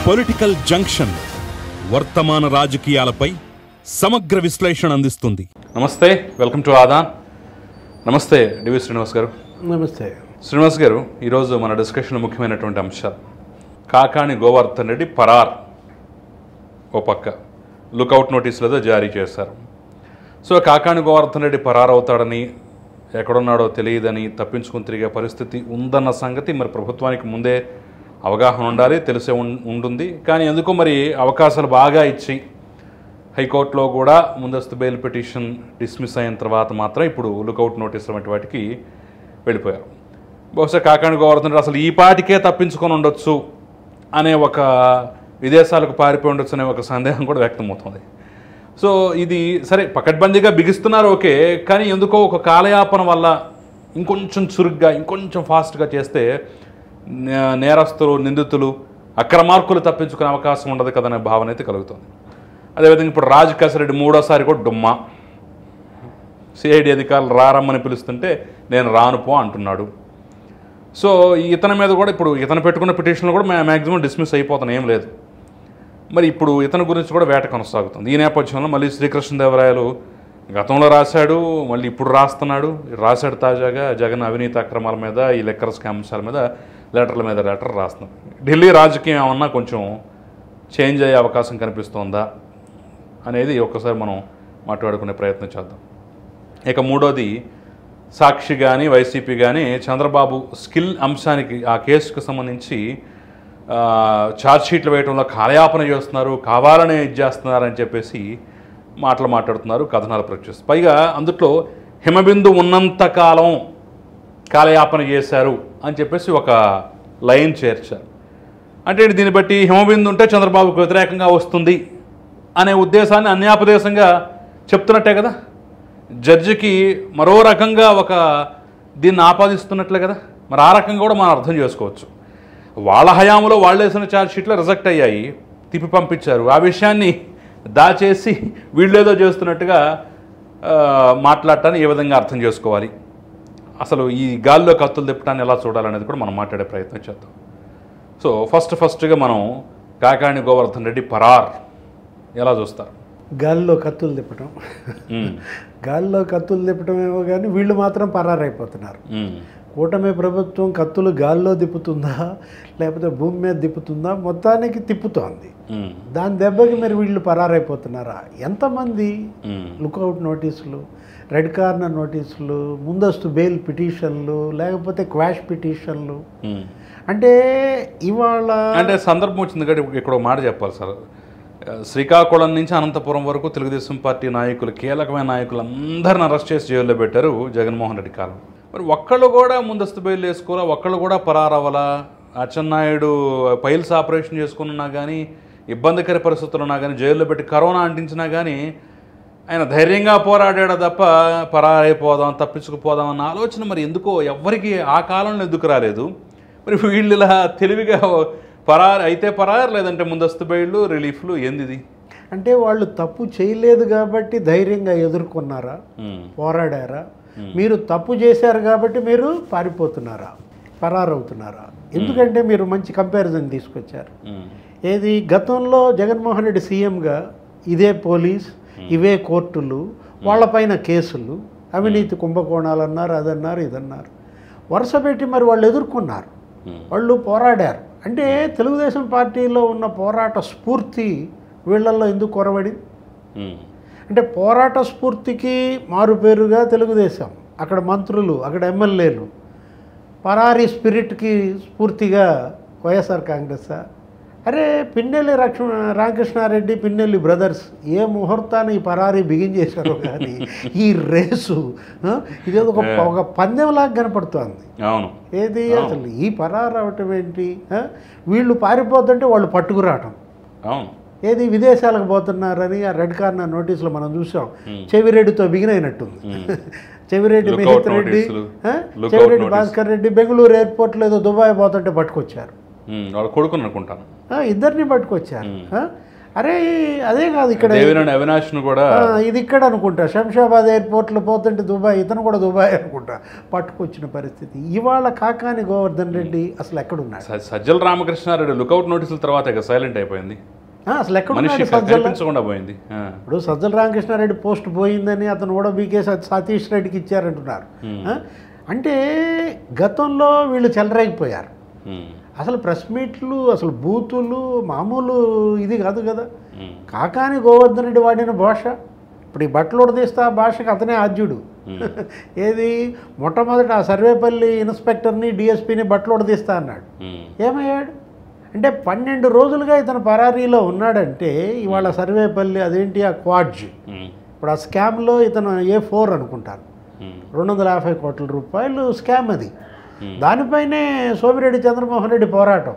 Political junction వర్తమాన రాజకీయాలపై సమగ్ర విశ్లేషణ అందిస్తుంది. నమస్తే, వెల్కమ్ టు ఆదాన్. నమస్తే డివి శ్రీనివాస్ గారు. నమస్తే శ్రీనివాస్ గారు. ఈరోజు మన డిస్కషన్లో ముఖ్యమైనటువంటి అంశాలు కాకాణి గోవర్ధన్ రెడ్డి పరార్. ఓ పక్క లుకౌట్ నోటీసులతో జారీ చేశారు. సో కాకాణి గోవర్ధన్ రెడ్డి పరార్ అవుతాడని, ఎక్కడున్నాడో తెలియదని తప్పించుకుని తిరిగే పరిస్థితి ఉందన్న సంగతి మరి ప్రభుత్వానికి ముందే అవగాహన ఉండాలి, తెలిసే ఉంటుంది. కానీ ఎందుకో మరి అవకాశాలు బాగా ఇచ్చి హైకోర్టులో కూడా ముందస్తు బెయిల్ పిటిషన్ డిస్మిస్ అయిన తర్వాత మాత్రం ఇప్పుడు లుకౌట్ నోటీసులు వంటి వాటికి వెళ్ళిపోయారు. బహుశా కాకాణి గోవర్ధన్ రెడ్డి అసలు ఈ పాటికే తప్పించుకొని ఉండొచ్చు అనే ఒక విదేశాలకు పారిపోయి ఉండొచ్చు అనే ఒక సందేహం కూడా వ్యక్తమవుతుంది. సో ఇది సరే పకడ్బందీగా బిగిస్తున్నారు, ఓకే. కానీ ఎందుకో ఒక కాలయాపన వల్ల ఇంకొంచెం చురుగ్గా ఇంకొంచెం ఫాస్ట్గా చేస్తే నేరస్తులు, నిందితులు, అక్రమార్కులు తప్పించుకునే అవకాశం ఉండదు కదనే భావన అయితే కలుగుతుంది. అదేవిధంగా ఇప్పుడు రాజకేశ్వరరెడ్డి మూడోసారి కూడా డుమ్మా. సిఐడి అధికారులు రారమ్మని పిలుస్తుంటే నేను రాను పో అంటున్నాడు. సో ఇతని మీద కూడా ఇప్పుడు ఇతను పెట్టుకున్న పిటిషన్లు కూడా మ్యాక్సిమం డిస్మిస్ అయిపోతాను, ఏం లేదు. మరి ఇప్పుడు ఇతని గురించి కూడా వేట కొనసాగుతుంది. ఈ నేపథ్యంలో మళ్ళీ శ్రీకృష్ణదేవరాయలు గతంలో రాశాడు, మళ్ళీ ఇప్పుడు రాశాడు తాజాగా జగన్ అవినీతి అక్రమాల మీద, ఈ లెక్కర్ స్కామ్సాల మీద లెటర్ల మీద లెటర్ రాస్తున్నాడు. ఢిల్లీ రాజకీయం ఏమన్నా కొంచెం చేంజ్ అయ్యే అవకాశం కనిపిస్తోందా అనేది ఒక్కసారి మనం మాట్లాడుకునే ప్రయత్నం చేద్దాం. ఇక మూడోది, సాక్షి కానీ వైసీపీ కానీ చంద్రబాబు స్కిల్ అంశానికి, ఆ కేసుకు సంబంధించి ఛార్జ్షీట్లు వేయడంలో కాలయాపన చేస్తున్నారు, కావాలనే చేస్తున్నారని చెప్పేసి మాట్లాడుతున్నారు, కథనాలు ప్రచురిస్తారు. పైగా అందుట్లో హిమబిందు ఉన్నంతకాలం కాలయాపన చేశారు అని చెప్పేసి ఒక లైన్ చేర్చారు. అంటే దీన్ని బట్టి హిమబిందు ఉంటే చంద్రబాబుకు వ్యతిరేకంగా వస్తుంది అనే ఉద్దేశాన్ని అన్యాపదేశంగా చెప్తున్నట్టే కదా. జడ్జికి మరో రకంగా ఒక దీన్ని ఆపాదిస్తున్నట్లే కదా. మరి ఆ రకంగా కూడా మనం అర్థం చేసుకోవచ్చు. వాళ్ళ హయాంలో వాళ్ళు వేసిన ఛార్జ్షీట్లు రిజెక్ట్ అయ్యాయి, తిప్పి పంపించారు. ఆ విషయాన్ని దాచేసి వీళ్ళేదో చేస్తున్నట్టుగా మాట్లాడటాన్ని ఏ విధంగా అర్థం చేసుకోవాలి, అసలు ఈ గాల్లో కత్తులు తిప్పటాన్ని ఎలా చూడాలనేది కూడా మనం మాట్లాడే ప్రయత్నం చేద్దాం. సో ఫస్ట్గా మనం కాకాణి గోవర్ధన్ రెడ్డి పరార్ ఎలా చూస్తారు? గాల్లో కత్తులు తిప్పటం, గాల్లో కత్తులు తిప్పటం ఏమో కానీ వీళ్ళు మాత్రం పరారైపోతున్నారు. కూటమి ప్రభుత్వం కత్తులు గాల్లో తిప్పుతుందా లేకపోతే భూమి మీద తిప్పుతుందా, మొత్తానికి తిప్పుతోంది. దాని దెబ్బకి మరి వీళ్ళు పరారైపోతున్నారా? ఎంతమంది లుకౌట్ నోటీసులు, రెడ్ కార్నర్ నోటీసులు, ముందస్తు బెయిల్ పిటిషన్లు, లేకపోతే క్వాష్ పిటిషన్లు. అంటే ఇవాళ అంటే సందర్భం వచ్చింది కాబట్టి ఇక్కడ మాట చెప్పాలి సార్. శ్రీకాకుళం నుంచి అనంతపురం వరకు తెలుగుదేశం పార్టీ నాయకులు, కీలకమైన నాయకులు అందరిని అరెస్ట్ చేసి జైల్లో పెట్టారు జగన్మోహన్ రెడ్డి కాలం. మరి ఒక్కళ్ళు కూడా ముందస్తు బెయిల్ వేసుకోవాలా, ఒక్కళ్ళు కూడా పరారవ్వాలా? అచ్చెన్నాయుడు పైల్స్ ఆపరేషన్ చేసుకున్నా కానీ, ఇబ్బందికర పరిస్థితులు ఉన్నా కానీ, జైల్లో పెట్టి కరోనా అంటించినా కానీ ఆయన ధైర్యంగా పోరాడాడు తప్ప పరారైపోదాం, తప్పించుకుపోదాం అన్న ఆలోచన మరి ఎందుకో ఎవ్వరికి ఆ కాలంలో ఎందుకు రాలేదు? మరి వీళ్ళు ఇలా తెలివిగా పరారు అయితే పరారు, లేదంటే ముందస్తు బెయిళ్ళు, రిలీఫ్లు, ఏంది? అంటే వాళ్ళు తప్పు చేయలేదు కాబట్టి ధైర్యంగా ఎదుర్కొన్నారా, పోరాడారా? మీరు తప్పు చేశారు కాబట్టి మీరు పారిపోతున్నారా, పరారవుతున్నారా? ఎందుకంటే మీరు మంచి కంపారిజన్ తీసుకొచ్చారు. ఏది గతంలో జగన్మోహన్ రెడ్డి సీఎంగా ఇదే పోలీస్, ఇవే కోర్టులు, వాళ్ళపైన కేసులు, అవినీతి కుంభకోణాలు అన్నారు, అదన్నారు, ఇదన్నారు, వరుస పెట్టి మరి వాళ్ళు ఎదుర్కొన్నారు, వాళ్ళు పోరాడారు. అంటే తెలుగుదేశం పార్టీలో ఉన్న పోరాట స్ఫూర్తి వీళ్ళల్లో ఎందుకు కొరబడింది? అంటే పోరాట స్ఫూర్తికి మారుపేరుగా తెలుగుదేశం, అక్కడ మంత్రులు, అక్కడ ఎమ్మెల్యేలు. పరారీ స్పిరిట్కి స్ఫూర్తిగా వైఎస్ఆర్ కాంగ్రెసా? అరే పిన్నెల్లి రామకృష్ణారెడ్డి, పిన్నెల్లి బ్రదర్స్ ఏ ముహూర్తాన్ని ఈ పరారీ బిగించేశారో కానీ ఈ రేసు ఇదేదో ఒక పందెంలాగా కనపడుతోంది. ఏది అసలు ఈ పరారు అవటం ఏంటి? వీళ్ళు పారిపోతుంటే వాళ్ళు పట్టుకురావటం. ఏది విదేశాలకు పోతున్నారని ఆ రెడ్ కార్నర్ నోటీసులో మనం చూసాం. చెవిరెడ్డితో బిగినైనట్టుంది. చెవిరెడ్డి మిహిత్ రెడ్డి, చెవిరెడ్డి భాస్కర్ రెడ్డి బెంగళూరు ఎయిర్పోర్ట్లో ఏదో దుబాయ్ పోతుంటే పట్టుకొచ్చారు. కొడుకుని అనుకుంటాను, ఇద్దరిని పట్టుకొచ్చారు. అరే అదే కాదు ఇక్కడ దేవినేని అవినాష్ను కూడా ఇది ఇక్కడ అనుకుంటా శంషాబాద్ ఎయిర్పోర్ట్లో పోతుంటే దుబాయ్, ఇతను కూడా దుబాయ్ అనుకుంటా పట్టుకొచ్చిన పరిస్థితి. ఇవాళ కాకాని గోవర్ధన్ రెడ్డి అసలు ఎక్కడున్నాడు? సజ్జల రామకృష్ణారెడ్డి లుకౌట్ నోటీసుల తర్వాత సైలెంట్ అయిపోయింది, అసలు మనిషి ఎక్కడున్నాడు? కనిపించకుండా పోయింది. ఇప్పుడు సజ్జల రామకృష్ణారెడ్డి పోస్ట్ పోయిందని అతను కూడా బీకే సతీష్ రెడ్డికి ఇచ్చారంటున్నారు. అంటే గతంలో వీళ్ళు చెలరేగిపోయారు. అసలు ప్రెస్ మీట్లు, అసలు బూతులు మామూలు ఇది కాదు కదా. కాకాని గోవర్ధన్ రెడ్డి వాడిన భాష, ఇప్పుడు ఈ బట్టలు ఉడదీస్తా భాషకు అతనే ఆద్యుడు. ఏది మొట్టమొదట ఆ సర్వేపల్లి ఇన్స్పెక్టర్ని డిఎస్పీని బట్టలు ఉడదీస్తా అన్నాడు, ఏమయ్యాడు? అంటే 12 రోజులుగా ఇతను పరారీలో ఉన్నాడంటే ఇవాళ సర్వేపల్లి అదేంటి ఆ క్వాడ్జ్, ఇప్పుడు ఆ స్కామ్లో ఇతను A4 అనుకుంటాను, 250 కోట్ల రూపాయలు స్కామ్ అది. దానిపైనే సోమిరెడ్డి చంద్రమోహన్ రెడ్డి పోరాటం.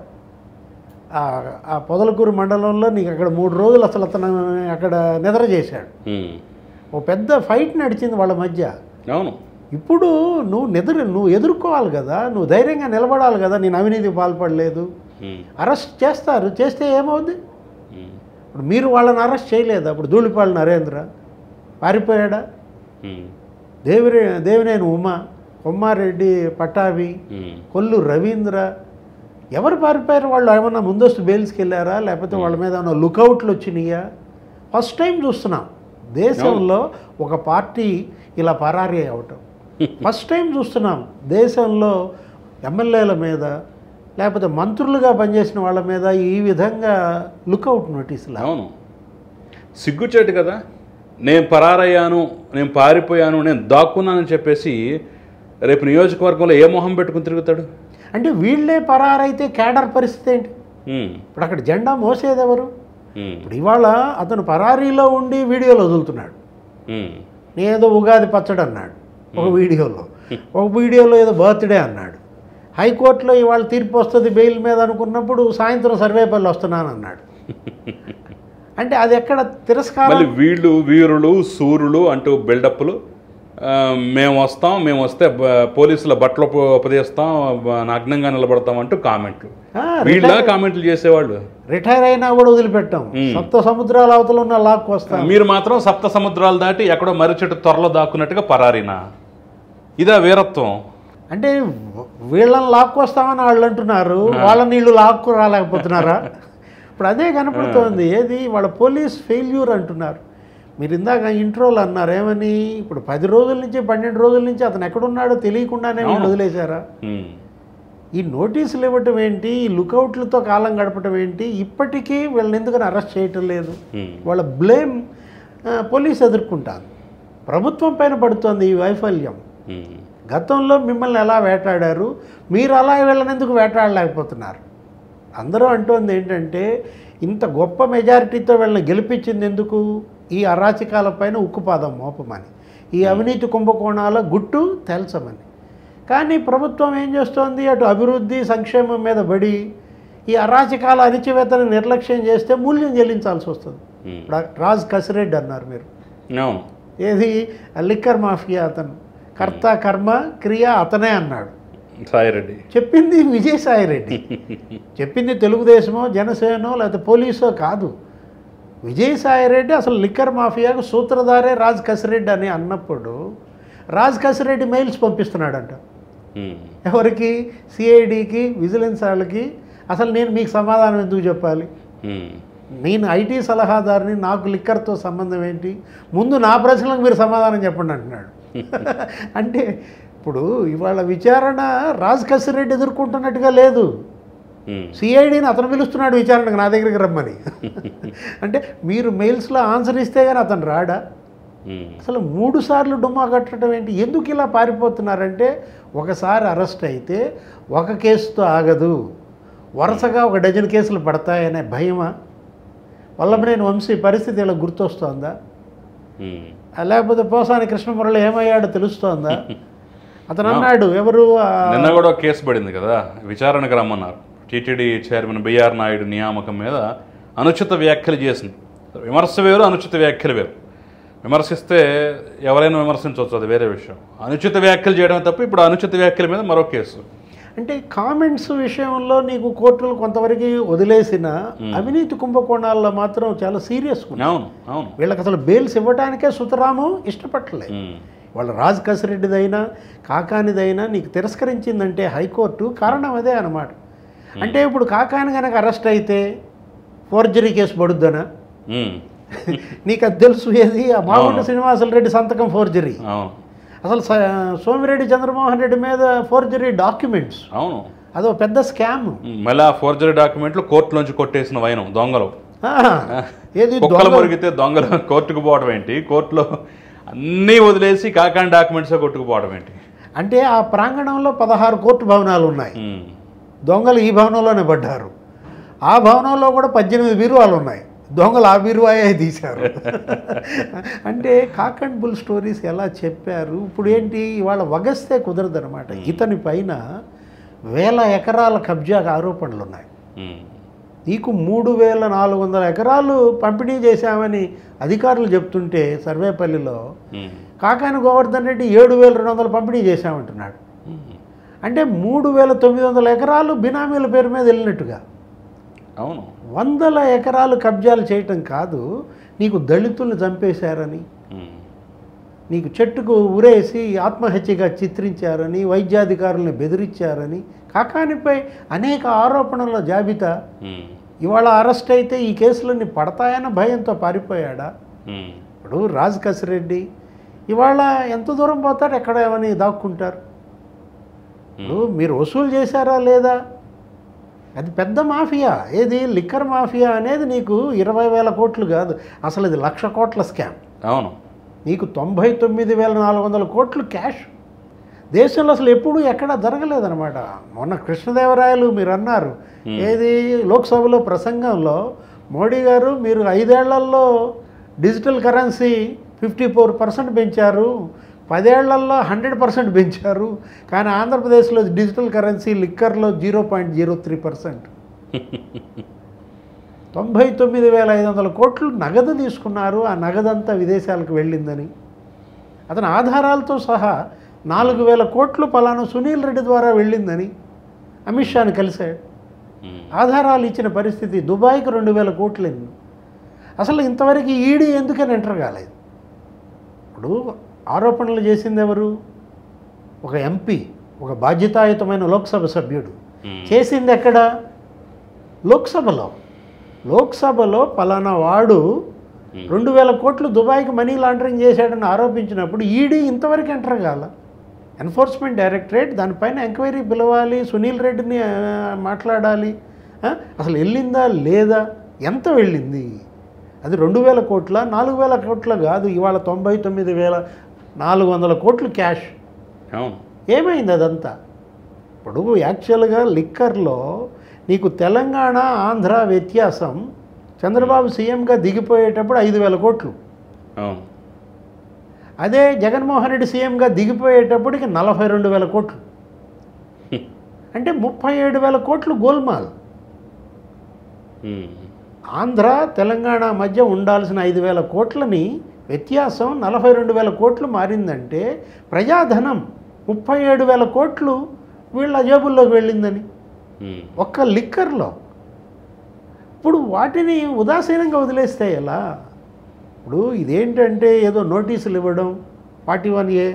ఆ పొదలకూరు మండలంలో నీకు అక్కడ 3 రోజులు అసలు అతను అక్కడ నిద్ర చేశాడు. ఓ పెద్ద ఫైట్ నడిచింది వాళ్ళ మధ్య. అవును, ఇప్పుడు నువ్వు ఎదుర్కోవాలి కదా, నువ్వు ధైర్యంగా నిలబడాలి కదా. నేను అవినీతికి పాల్పడలేదు, అరెస్ట్ చేస్తారు, చేస్తే ఏమవుద్ది? ఇప్పుడు మీరు వాళ్ళని అరెస్ట్ చేయలేదా? ఇప్పుడు ధూళిపాళ నరేంద్ర పారిపోయాడా? దేవినేని ఉమా, కొమ్మారెడ్డి పటాభి, కొల్లు రవీంద్ర ఎవరు పారిపోయారు? వాళ్ళు ఏమన్నా ముందస్తు బెయిల్స్కి వెళ్ళారా? లేకపోతే వాళ్ళ మీద ఏమన్నా లుకౌట్లు వచ్చినాయా? ఫస్ట్ టైం చూస్తున్నాం దేశంలో ఒక పార్టీ ఇలా పరారీ అవటం. ఫస్ట్ టైం చూస్తున్నాం దేశంలో ఎమ్మెల్యేల మీద లేకపోతే మంత్రులుగా పనిచేసిన వాళ్ళ మీద ఈ విధంగా లుకౌట్ నోటీసులు. అవును, సిగ్గుచేటు కదా. నేను పరారయ్యాను, నేను పారిపోయాను, నేను దాక్కున్నానని చెప్పేసి రేపు నియోజకవర్గంలో ఏ మొహం పెట్టుకుని తిరుగుతాడు? అంటే వీళ్ళే పరారైతే కేడర్ పరిస్థితి ఏంటి? ఇప్పుడు అక్కడ జెండా మోసేది ఎవరు? ఇప్పుడు ఇవాళ అతను పరారీలో ఉండి వీడియోలు వదులుతున్నాడు. నేనేదో ఉగాది పచ్చడి అన్నాడు ఒక వీడియోలో, ఒక వీడియోలో ఏదో బర్త్డే అన్నాడు. హైకోర్టులో ఇవాళ తీర్పు వస్తుంది బెయిల్ మీద అనుకున్నప్పుడు సాయంత్రం సర్వేపల్లి వస్తున్నాను అన్నాడు. అంటే అది ఎక్కడ తిరస్కారం? వీళ్ళు వీరులు సూరులు అంటూ బిల్డప్లు, మేము వస్తే పోలీసుల బట్టలు ఉపదేస్తాం, నగ్నంగా నిలబడతాం అంటూ కామెంట్లు. వీళ్ళ కామెంట్లు చేసేవాళ్ళు రిటైర్ అయినా కూడా వదిలిపెట్టాం, సప్త సముద్రాల అవతల ఉన్న లాక్కు వస్తాం. మీరు మాత్రం సప్త సముద్రాలు దాటి ఎక్కడో మర్రిచెట్టు త్వరలో దాక్కున్నట్టుగా పరారీనా? ఇదా వీరత్వం? అంటే వీళ్ళని లాక్కు వస్తామని వాళ్ళు అంటున్నారు, వాళ్ళని వీళ్ళు లాక్కు రాలేకపోతున్నారా? ఇప్పుడు అదే కనపడుతోంది. ఏది వాళ్ళ పోలీస్ ఫెయిల్యూర్ అంటున్నారు. మీరు ఇందాక ఇంట్రోలు అన్నారు ఏమని, ఇప్పుడు 10 రోజుల నుంచి 12 రోజుల నుంచి అతను ఎక్కడున్నాడో తెలియకుండానే వీళ్ళు వదిలేశారా? ఈ నోటీసులు ఇవ్వటం ఏంటి, ఈ లుకౌట్లతో కాలం గడపటం ఏంటి? ఇప్పటికీ వీళ్ళని ఎందుకని అరెస్ట్ చేయటం లేదు? వాళ్ళ బ్లేమ్ పోలీస్ ఎదుర్కొంటారు, ప్రభుత్వం పైన పడుతోంది ఈ వైఫల్యం. గతంలో మిమ్మల్ని ఎలా వేటాడారు, మీరు అలా వీళ్ళని ఎందుకు వేటాడలేకపోతున్నారు? అందరూ అంటోంది ఏంటంటే ఇంత గొప్ప మెజారిటీతో వీళ్ళని గెలిపించింది ఎందుకు? ఈ అరాచకాలపైన ఉక్కుపాదం మోపమని, ఈ అవినీతి కుంభకోణాల గుట్టు తేల్చమని. కానీ ప్రభుత్వం ఏం చేస్తోంది, అటు అభివృద్ధి సంక్షేమం మీద పడి ఈ అరాచకాల అణిచివేతను నిర్లక్ష్యం చేస్తే మూల్యం చెల్లించాల్సి వస్తుంది. రాజ్ కసిరెడ్డి అన్నారు మీరు, ఏది లిక్కర్ మాఫియా అతను కర్త కర్మ క్రియ అతనే అన్నాడు సాయిరెడ్డి. చెప్పింది విజయసాయిరెడ్డి, చెప్పింది తెలుగుదేశమో జనసేనో లేకపోతే పోలీసో కాదు. విజయసాయిరెడ్డి అసలు లిక్కర్ మాఫియాకు సూత్రధారే రాజ్ కసిరెడ్డి అని అన్నప్పుడు రాజ్ కసిరెడ్డి మెయిల్స్ పంపిస్తున్నాడంట. ఎవరికి? సిఐడికి, విజిలెన్స్ వాళ్ళకి. అసలు నేను మీకు సమాధానం ఎందుకు చెప్పాలి? నేను ఐటీ సలహాదారుని, నాకు లిక్కర్తో సంబంధం ఏంటి? ముందు నా ప్రశ్నలకు మీరు సమాధానం చెప్పండి అంటున్నాడు. అంటే ఇప్పుడు ఇవాళ విచారణ రాజ్ కసిరెడ్డి ఎదుర్కొంటున్నట్టుగా లేదు, సిఐడిని అతను పిలుస్తున్నాడు విచారణకు నా దగ్గరికి రమ్మని. అంటే మీరు మెయిల్స్లో ఆన్సర్ ఇస్తే కానీ అతను రాడా? అసలు 3 సార్లు డుమ్మా కట్టడం ఏంటి? ఎందుకు ఇలా పారిపోతున్నారంటే ఒకసారి అరెస్ట్ అయితే ఒక కేసుతో ఆగదు, వరుసగా ఒక డజన్ కేసులు పడతాయనే భయమా? వల్లభనేని వంశీ పరిస్థితి ఇలా గుర్తొస్తోందా? లేకపోతే పోసాని కృష్ణమురళి ఏమయ్యాడో తెలుస్తోందా? అతను అన్నాడు ఎవరు నిన్న కూడా కేసు పడింది కదా, విచారణకు రమ్మన్నారు. టీటీడీ చైర్మన్ బిఆర్ నాయుడు నియామకం మీద అనుచిత వ్యాఖ్యలు చేసింది. విమర్శ వేరు, అనుచిత వ్యాఖ్యలు వేరు. విమర్శిస్తే ఎవరైనా విమర్శించవచ్చు, అది వేరే విషయం. అనుచిత వ్యాఖ్యలు చేయడం తప్ప ఇప్పుడు అనుచిత వ్యాఖ్యల మీద మరో కేసు. అంటే కామెంట్స్ విషయంలో నీకు కోర్టులు కొంతవరకు వదిలేసిన అవినీతి కుంభకోణాల్లో మాత్రం చాలా సీరియస్ అవును అవును వీళ్ళకి అసలు బెయిల్స్ ఇవ్వడానికే సుతరాము ఇష్టపడలేదు. వాళ్ళ రాజ్ కసిరెడ్డిదైనా కాకానిదైనా నీకు తిరస్కరించిందంటే హైకోర్టు కారణం అదే అన్నమాట. అంటే ఇప్పుడు కాకాని కనుక అరెస్ట్ అయితే ఫోర్జరీ కేసు పడుద్దనా? నీకు అది తెలుసు ఏది ఆ మాగుంట శ్రీనివాసులు రెడ్డి సంతకం ఫోర్జరీ, అసలు సోమిరెడ్డి చంద్రమోహన్ రెడ్డి మీద ఫోర్జరీ డాక్యుమెంట్స్, అవును అదో పెద్ద స్కామ్. మళ్ళీ ఆ ఫోర్జరీ డాక్యుమెంట్లు కోర్టులోంచి కొట్టేసిన వైనం దొంగలు. ఏది కుక్కలు మురిగితే దొంగలు కోర్టుకు పోవడం ఏంటి, కోర్టులో అన్నీ వదిలేసి కాకాని డాక్యుమెంట్స్ కొట్టుకుపోవడం ఏంటి? అంటే ఆ ప్రాంగణంలో 16 కోర్టు భవనాలు ఉన్నాయి, దొంగలు ఈ భవనంలోనే పడ్డారు. ఆ భవనంలో కూడా 18 బీరువాలు ఉన్నాయి, దొంగలు ఆ బీరువాయే తీశారు. అంటే కాక్ అండ్ బుల్ స్టోరీస్ ఎలా చెప్పారు. ఇప్పుడు ఏంటి ఇవాళ వగస్తే కుదరదనమాట. ఇతని పైన 1000 ఎకరాల కబ్జా ఆరోపణలు ఉన్నాయి. నీకు 3400 ఎకరాలు పంపిణీ చేశామని అధికారులు చెప్తుంటే సర్వేపల్లిలో కాకాని గోవర్ధన్ రెడ్డి 7200 పంపిణీ చేశామంటున్నాడు. అంటే 3900 ఎకరాలు బినామీల పేరు మీద వెళ్ళినట్టుగా. అవును, 100 ఎకరాలు కబ్జాలు చేయటం కాదు, నీకు దళితులను చంపేశారని, నీకు చెట్టుకు ఉరేసి ఆత్మహత్యగా చిత్రించారని, వైద్యాధికారులను బెదిరించారని కాకానిపై అనేక ఆరోపణల జాబితా. ఇవాళ అరెస్ట్ అయితే ఈ కేసులన్నీ పడతాయన్న భయంతో పారిపోయాడా? ఇప్పుడు రాజ్ కసిరెడ్డి ఇవాళ ఎంత దూరం పోతాడు, ఎక్కడ ఏమని దాక్కుంటారు? ఇప్పుడు మీరు వసూలు చేశారా లేదా? అది పెద్ద మాఫియా. ఏది లిక్కర్ మాఫియా అనేది నీకు 20,000 కోట్లు కాదు, అసలు ఇది 1,00,000 కోట్ల స్కామ్. అవును, నీకు 99,400 కోట్లు క్యాష్. దేశంలో అసలు ఎప్పుడూ ఎక్కడా జరగలేదన్నమాట. మొన్న కృష్ణదేవరాయలు మీరు అన్నారు ఏది లోక్సభలో ప్రసంగంలో మోడీ గారు మీరు 5 ఏళ్లలో డిజిటల్ కరెన్సీ 54% పెంచారు, 10 ఏళ్లలో 100% పెంచారు, కానీ ఆంధ్రప్రదేశ్లో డిజిటల్ కరెన్సీ లిక్కర్లో 0.03%. 99,500 కోట్లు నగదు తీసుకున్నారు. ఆ నగదంతా విదేశాలకు వెళ్ళిందని అతని ఆధారాలతో సహా 4,000 కోట్లు పలానా సునీల్ రెడ్డి ద్వారా వెళ్ళిందని అమిత్ షాని కలిశాడు. ఆధారాలు ఇచ్చిన పరిస్థితి. దుబాయ్కి 2,000 కోట్లు. అసలు ఇంతవరకు ఈడీ ఎందుకని ఎంటర్ కాలేదు? ఇప్పుడు ఆరోపణలు చేసింది ఎవరు? ఒక ఎంపీ, ఒక బాధ్యతాయుతమైన లోక్సభ సభ్యుడు. చేసింది ఎక్కడ? లోక్సభలో. లోక్సభలో పలానా వాడు 2,000 కోట్లు దుబాయ్కి మనీ లాండరింగ్ చేశాడని ఆరోపించినప్పుడు ఈడీ ఇంతవరకు ఎంటర్ కాల. ఎన్ఫోర్స్మెంట్ డైరెక్టరేట్ దానిపైన ఎంక్వైరీ పిలవాలి, సునీల్ రెడ్డిని మాట్లాడాలి. అసలు వెళ్ళిందా లేదా, ఎంత వెళ్ళింది? అది 2,000 కోట్ల 4,000 కోట్ల కాదు, ఇవాళ 99,400 కోట్లు క్యాష్. ఏమైంది అదంతా? ఇప్పుడు యాక్చువల్గా లిక్కర్లో నీకు తెలంగాణ ఆంధ్ర వ్యత్యాసం చంద్రబాబు సీఎంగా దిగిపోయేటప్పుడు 5,000 కోట్లు. అదే జగన్మోహన్ రెడ్డి సీఎంగా దిగిపోయేటప్పటికి 42,000 కోట్లు. అంటే 37,000 కోట్లు గోల్మాల్. ఆంధ్ర తెలంగాణ మధ్య ఉండాల్సిన 5,000 కోట్లని వ్యత్యాసం 42,000 కోట్లు మారిందంటే ప్రజాధనం 37,000 కోట్లు వీళ్ళ జేబుల్లోకి వెళ్ళిందని ఒక్క లిక్కర్లో. ఇప్పుడు వాటిని ఉదాసీనంగా వదిలేస్తే ఎలా? ఇప్పుడు ఇదేంటంటే ఏదో నోటీసులు ఇవ్వడం 41A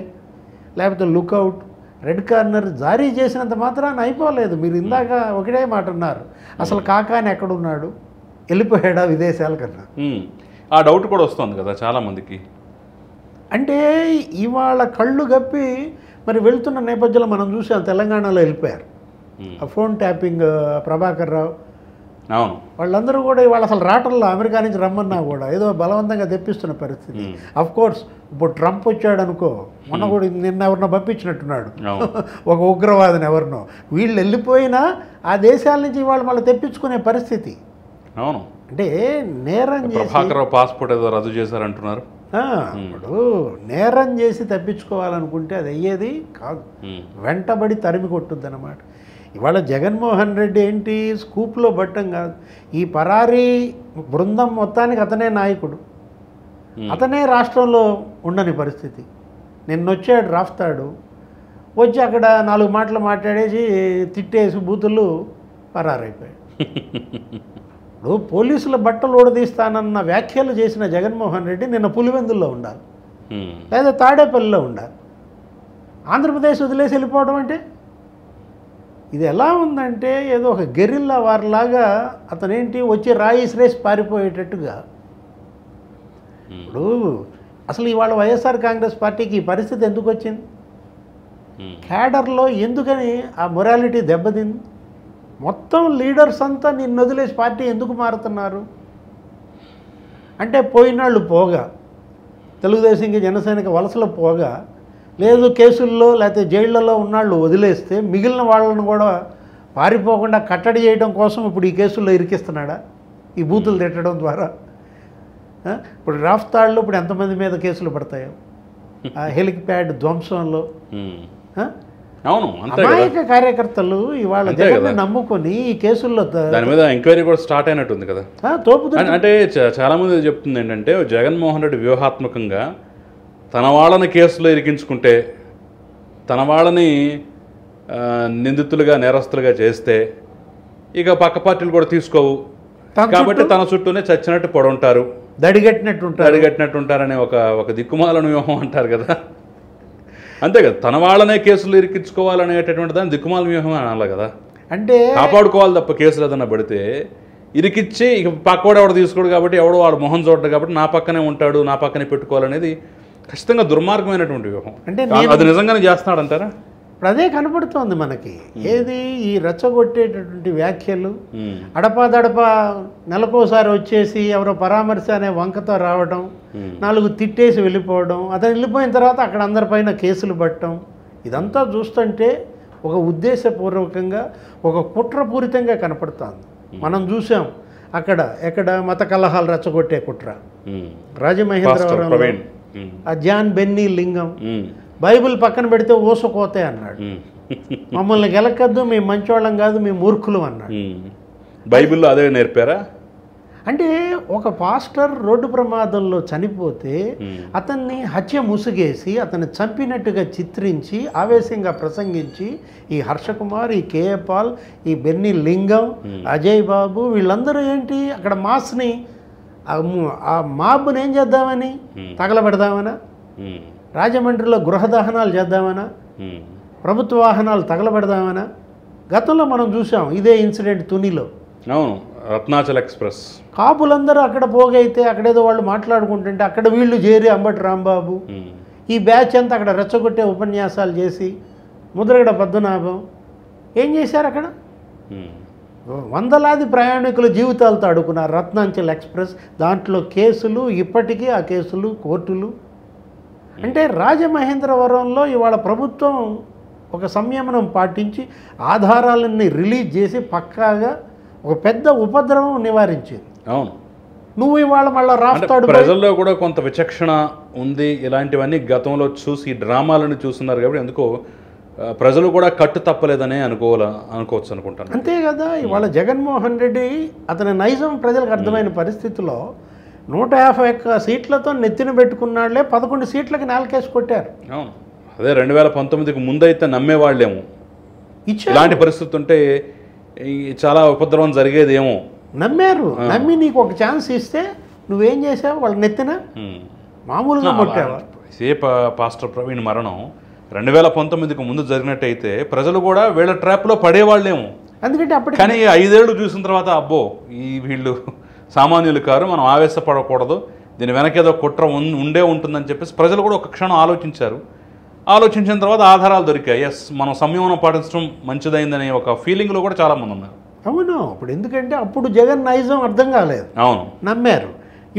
లేకపోతే లుకౌట్ రెడ్ కార్నర్ జారీ చేసినంత మాత్రాన అయిపోలేదు. మీరు ఇందాక ఒకటే మాట అన్నారు, అసలు కాకాని ఎక్కడున్నాడు, వెళ్ళిపోయాడా విదేశాల కన్నా? ఆ డౌట్ కూడా వస్తుంది కదా చాలామందికి. అంటే ఇవాళ కళ్ళు గప్పి మరి వెళ్తున్న నేపథ్యంలో మనం చూసాం తెలంగాణలో వెళ్ళిపోయారు. ఆ ఫోన్ ట్యాపింగ్ ప్రభాకర్ రావు, అవును, వాళ్ళందరూ కూడా ఇవాళ అసలు రావటంలో అమెరికా నుంచి రమ్మన్నా కూడా ఏదో బలవంతంగా తెప్పిస్తున్న పరిస్థితి. అఫ్ కోర్స్ ఇప్పుడు ట్రంప్ వచ్చాడు అనుకో, మొన్న కూడా నిన్న ఎవరినో పంపించినట్టున్నాడు ఒక ఉగ్రవాదిని ఎవరినో. వీళ్ళు వెళ్ళిపోయినా ఆ దేశాల నుంచి వాళ్ళు మళ్ళీ తెప్పించుకునే పరిస్థితి. అవును, అంటే నేరం ప్రభాకర్ పాస్పోర్ట్ ఏదో రద్దు చేశారంటున్నారు. ఇప్పుడు నేరం చేసి తప్పించుకోవాలనుకుంటే అది అయ్యేది కాదు, వెంటబడి తరిమి కొట్టుద్ది అన్నమాట. ఇవాళ జగన్మోహన్ రెడ్డి ఏంటి స్కూప్లో పట్టం కాదు, ఈ పరారీ బృందం మొత్తానికి అతనే నాయకుడు, అతనే రాష్ట్రంలో ఉండని పరిస్థితి. నిన్నొచ్చాడు రాస్తాడు, వచ్చి అక్కడ 4 మాటలు మాట్లాడేసి తిట్టేసి బూతులు పరారైపోయాయి. ఇప్పుడు పోలీసుల బట్టలు ఊడదీస్తానన్న వ్యాఖ్యలు చేసిన జగన్మోహన్ రెడ్డి నిన్న పులివెందుల్లో ఉండాలి, లేదా తాడేపల్లిలో ఉండాలి. ఆంధ్రప్రదేశ్ వదిలేసి వెళ్ళిపోవడం అంటే ఇది ఎలా ఉందంటే ఏదో ఒక గెరిల్లా వారిలాగా అతనేంటి వచ్చి రాయి శ్రేష్ పారిపోయేటట్టుగా. ఇప్పుడు అసలు ఇవాళ వైఎస్ఆర్ కాంగ్రెస్ పార్టీకి ఈ పరిస్థితి ఎందుకు వచ్చింది? క్యాడర్లో ఎందుకని ఆ మొరాలిటీ దెబ్బతింది? మొత్తం లీడర్స్ అంతా నిన్ను వదిలేసి పార్టీ ఎందుకు మారుతున్నారు అంటే పోయినాళ్ళు పోగా, తెలుగుదేశంకి జనసేనకి వలసలో పోగా, లేదు కేసుల్లో లేకపోతే జైళ్లలో ఉన్నాళ్ళు వదిలేస్తే మిగిలిన వాళ్ళను కూడా పారిపోకుండా కట్టడి చేయడం కోసం ఇప్పుడు ఈ కేసుల్లో ఇరికిస్తున్నాడా ఈ బూతులు తిట్టడం ద్వారా? ఇప్పుడు రాఫ్తాళ్ళు ఇప్పుడు ఎంతమంది మీద కేసులు పడతాయో ఆ హెలిప్యాడ్ ధ్వంసంలో. అవును, అమాయక కార్యకర్తలు ఇవాళ జగన్ నమ్ముకొని ఈ కేసుల్లో దాని మీద ఎంక్వైరీ కూడా స్టార్ట్ అయినట్టుంది కదా. అంటే చాలా మంది చెప్తుంది ఏంటంటే జగన్మోహన్ రెడ్డి వ్యూహాత్మకంగా తన వాళ్ళని కేసులో ఇరికించుకుంటే, తన వాళ్ళని నిందితులుగా నేరస్తులుగా చేస్తే ఇక పక్క పార్టీలు కూడా తీసుకోవు కాబట్టి తన చుట్టూనే చచ్చినట్టు పొడుంటారు, దడిగట్టినట్టు ఉంటారనే ఒక దిక్కుమాలను వ్యూహం అంటారు కదా. అంతే కదా, తన వాళ్ళనే కేసులు ఇరికించుకోవాలనేటటువంటి దాన్ని దిక్కుమాల వ్యూహం అనాలి కదా. అంటే కాపాడుకోవాలి తప్ప కేసులు ఏదన్నా పడితే ఇరికిచ్చి ఇక పక్కవాడు ఎవడు తీసుకోడు కాబట్టి ఎవడో వాడు మొహం చూడడు కాబట్టి నా పక్కనే ఉంటాడు, నా పక్కనే పెట్టుకోవాలనేది ఖచ్చితంగా దుర్మార్గమైనటువంటి వ్యూహం. అంటే అది నిజంగానే చేస్తున్నాడు అంటారా? ఇప్పుడు అదే కనపడుతోంది మనకి. ఏది ఈ రెచ్చగొట్టేటటువంటి వ్యాఖ్యలు, అడపాదడపా నెలకోసారి వచ్చేసి ఎవరో పరామర్శ అనే వంకతో రావడం, 4 తిట్టేసి వెళ్ళిపోవడం, అతను వెళ్ళిపోయిన తర్వాత అక్కడ అందరిపైన కేసులు పట్టడం, ఇదంతా చూస్తుంటే ఒక ఉద్దేశపూర్వకంగా ఒక కుట్రపూరితంగా కనపడుతోంది. మనం చూసాం ఎక్కడ మత కలహాలు రెచ్చగొట్టే కుట్ర రాజమహేంద్రవరంలో ఆ జాన్ బెన్నీ లింగం బైబిల్ పక్కన పెడితే ఊసకోతే అన్నాడు. మమ్మల్ని గెలకద్దు, మేము మంచోళ్ళం కాదు, మేము మూర్ఖులు అన్నాడు. బైబిల్లో అదే నేర్పారా? అంటే ఒక పాస్టర్ రోడ్డు ప్రమాదంలో చనిపోతే అతన్ని హత్య ముసుగేసి అతన్ని చంపినట్టుగా చిత్రించి ఆవేశంగా ప్రసంగించి ఈ హర్షకుమార్, ఈ కేఏ పాల్, ఈ బెన్నీ లింగం, అజయ్ బాబు వీళ్ళందరూ ఏంటి అక్కడ మాస్ని ఆ మాబ్ని ఏం చేద్దామని తగలబెడదామనా, రాజమండ్రిలో గృహదహనాలు చేద్దామనా, ప్రభుత్వ వాహనాలు తగలబెడదామనా? గతంలో మనం చూసాం ఇదే ఇన్సిడెంట్ తునిలో. అవును, రత్నాచల్ ఎక్స్ప్రెస్ కాపులందరూ అక్కడ పోగైతే అక్కడేదో వాళ్ళు మాట్లాడుకుంటుంటే అక్కడ వీళ్ళు చేరి అంబటి రాంబాబు ఈ బ్యాచ్ అంతా అక్కడ రెచ్చగొట్టే ఉపన్యాసాలు చేసి ముద్రగడ పద్మనాభం ఏం చేశారు అక్కడ? వందలాది ప్రయాణికుల జీవితాలతో అడుగున్నారు రత్నాచల్ ఎక్స్ప్రెస్. దాంట్లో కేసులు, ఇప్పటికీ ఆ కేసులు కోర్టులు. అంటే రాజమహేంద్రవరంలో ఇవాళ ప్రభుత్వం ఒక సంయమనం పాటించి ఆధారాలన్నీ రిలీజ్ చేసి పక్కాగా ఒక పెద్ద ఉపద్రవం నివారించింది. అవును, నువ్వు ఇవాళ మళ్ళీ రాస్తాడు. ప్రజల్లో కూడా కొంత విచక్షణ ఉంది, ఇలాంటివన్నీ గతంలో చూసి ఈ డ్రామాలను చూస్తున్నారు కాబట్టి ఎందుకో ప్రజలు కూడా కట్టు తప్పలేదనే అనుకోవచ్చు అనుకుంటాను. అంతే కదా, ఇవాళ జగన్మోహన్ రెడ్డి అతని నైజం ప్రజలకు అర్థమైన పరిస్థితిలో 151 సీట్లతో నెత్తిన పెట్టుకున్నాళ్లే 11 సీట్లకి నేలకేసి కొట్టారు. అవును, అదే 2019కి ముందైతే నమ్మేవాళ్ళేమో ఇలాంటి పరిస్థితి ఉంటే చాలా ఉపద్రవం జరిగేదేమో. నమ్మారు, నమ్మి నీకు ఒక ఛాన్స్ ఇస్తే నువ్వేం చేసావు? వాళ్ళ నెత్తిన మామూలుగా కొట్టావా? పాస్టర్ ప్రవీణ్ మరణం 2019కి ముందు జరిగినట్టయితే ప్రజలు కూడా వీళ్ళ ట్రాప్లో పడేవాళ్ళేమో. ఎందుకంటే అప్పటికి కానీ 5 ఏళ్ళు చూసిన తర్వాత అబ్బో వీళ్ళు సామాన్యులు కారు, మనం ఆవేశపడకూడదు, దీని వెనకేదో కుట్ర ఉండే ఉంటుందని చెప్పేసి ప్రజలు కూడా ఒక క్షణం ఆలోచించారు. ఆలోచించిన తర్వాత ఆధారాలు దొరికాయి. ఎస్, మనం సంయమనం పాటించడం మంచిదైందనే ఒక ఫీలింగ్లో కూడా చాలామంది ఉన్నారు. అవును, ఇప్పుడు ఎందుకంటే అప్పుడు జగన్ నైజం అర్థం కాలేదు, అవును, నమ్మారు.